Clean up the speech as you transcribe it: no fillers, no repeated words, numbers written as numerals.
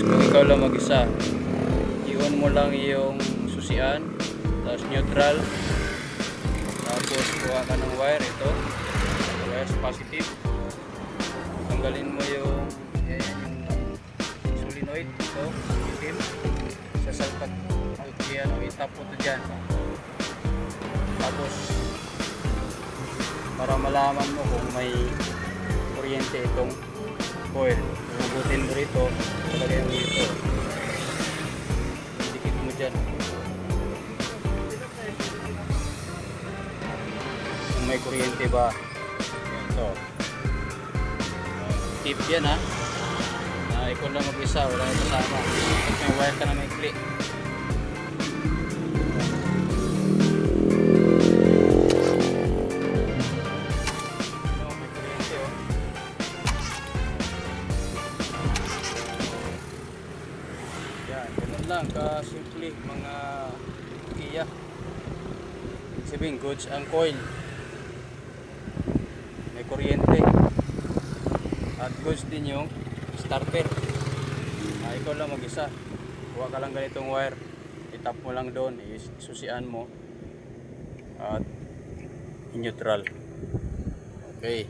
Kung ikaw lang mag-isa, i-on mo lang yung susian, tapos neutral, tapos kuha ka ng wire. Ito wire positive, tanggalin mo yung solenoid. Ito itim, sasalpak yan o itap mo ito dyan. Tapos para malaman mo kung may kuryente itong coil, hugutin mo rito, talagay mo dito, dikit mo dyan kung may kuryente ba. Ito tip yan ha, na ikaw lang mag-isa, wala na kasama. At may wire ka na may click. Ganun lang ka-simple mga Kia. Sabihin goods ang coil, may kuryente, at goods din yung starter. Ikaw lang mag-isa, kuha ka lang ganitong wire, itap mo lang doon, isusian mo at neutral. Okay.